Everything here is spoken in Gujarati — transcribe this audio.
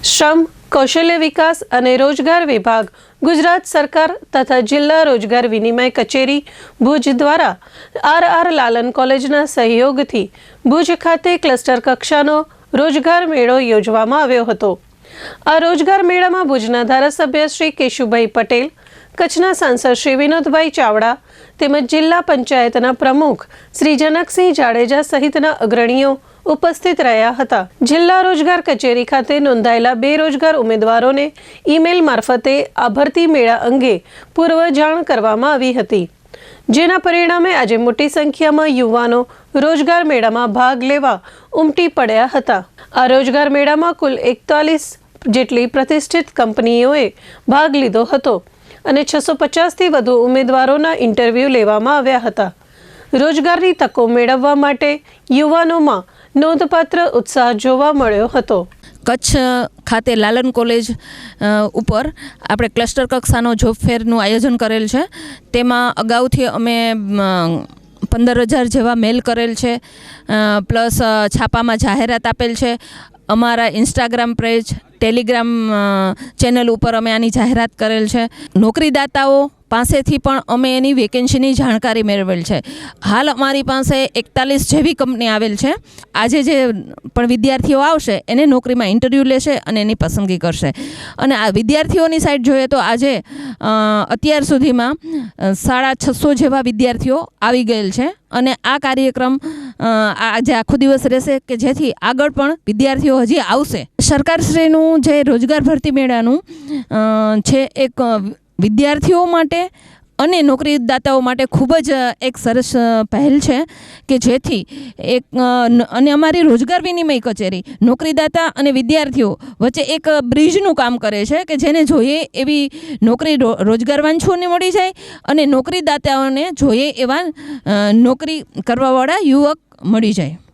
શ્રમ, કૌશલ્ય વિકાસ અને રોજગાર વિભાગ, ગુજરાત સરકાર તથા જિલ્લા રોજગાર વિનિમય કચેરી ભુજ દ્વારા આર લાલન કોલેજના સહયોગથી ભુજ ખાતે ક્લસ્ટર કક્ષાનો રોજગાર મેળો યોજવામાં આવ્યો હતો। આ રોજગાર મેળામાં ભુજના ધારાસભ્ય શ્રી કેશુભાઈ પટેલ, કચ્છના સાંસદ શ્રી વિનોદભાઈ ચાવડા તેમજ જિલ્લા પંચાયતના પ્રમુખ શ્રી જનકસિંહ જાડેજા સહિતના અગ્રણીઓ ઉપસ્થિત રહ્યા હતા। જિલ્લા રોજગાર કચેરી ખાતે નોંધાયેલા બેરોજગાર ઉમેદવારોને ઈમેલ મારફતે આ ભરતી મેળા અંગે પૂર્વ જાણ કરવામાં આવી હતી, જેના પરિણામે આજે મોટી સંખ્યામાં યુવાનો રોજગાર મેળામાં ભાગ લેવા ઉમટી પડ્યા હતા। આ રોજગાર મેળામાં કુલ 41 જેટલી પ્રતિષ્ઠિત કંપનીઓએ ભાગ લીધો હતો અને 650થી વધુ ઉમેદવારોના ઇન્ટરવ્યૂ લેવામાં આવ્યા હતા। રોજગારની તકો મેળવવા માટે યુવાનોમાં નોંધપાત્ર ઉત્સાહ જોવા મળ્યો હતો। કચ્છ ખાતે લાલન કોલેજ ઉપર આપણે ક્લસ્ટર કક્ષાનો જોબ ફેરનું આયોજન કરેલ છે। તેમાં અગાઉથી અમે 15,000 જેવા મેલ કરેલ છે, પ્લસ છાપામાં જાહેરાત આપેલ છે। અમારા ઇન્સ્ટાગ્રામ પેજ, ટેલિગ્રામ ચેનલ ઉપર અમે આની જાહેરાત કરેલ છે। નોકરીદાતાઓ પાસેથી પણ અમે એની વેકેન્સીની જાણકારી મેળવેલ છે। હાલ અમારી પાસે 41 જેવી કંપની આવેલ છે। આજે જે પણ વિદ્યાર્થીઓ આવશે એને નોકરીમાં ઇન્ટરવ્યૂ લેશે અને એની પસંદગી કરશે। અને આ વિદ્યાર્થીઓની સાઈડ જોઈએ તો આજે અત્યાર સુધીમાં 650 જેવા વિદ્યાર્થીઓ આવી ગયેલ છે અને આ કાર્યક્રમ આજે આખો દિવસ રહેશે કે જેથી આગળ પણ વિદ્યાર્થીઓ હજી આવશે। સરકારશ્રીનું જે રોજગાર ભરતી મેળાનું છે એક વિદ્યાર્થીઓ માટે અને નોકરીદાતાઓ માટે ખૂબ જ એક સરસ પહેલ છે કે જેથી અને અમારી રોજગાર વિનિમય કચેરી નોકરીદાતા અને વિદ્યાર્થીઓ વચ્ચે એક બ્રિજનું કામ કરે છે કે જેને જોઈએ એવી નોકરી રોજગારવાંછુઓને મળી જાય અને નોકરીદાતાઓને જોઈએ એવા નોકરી કરવાવાળા યુવક મળી જાય।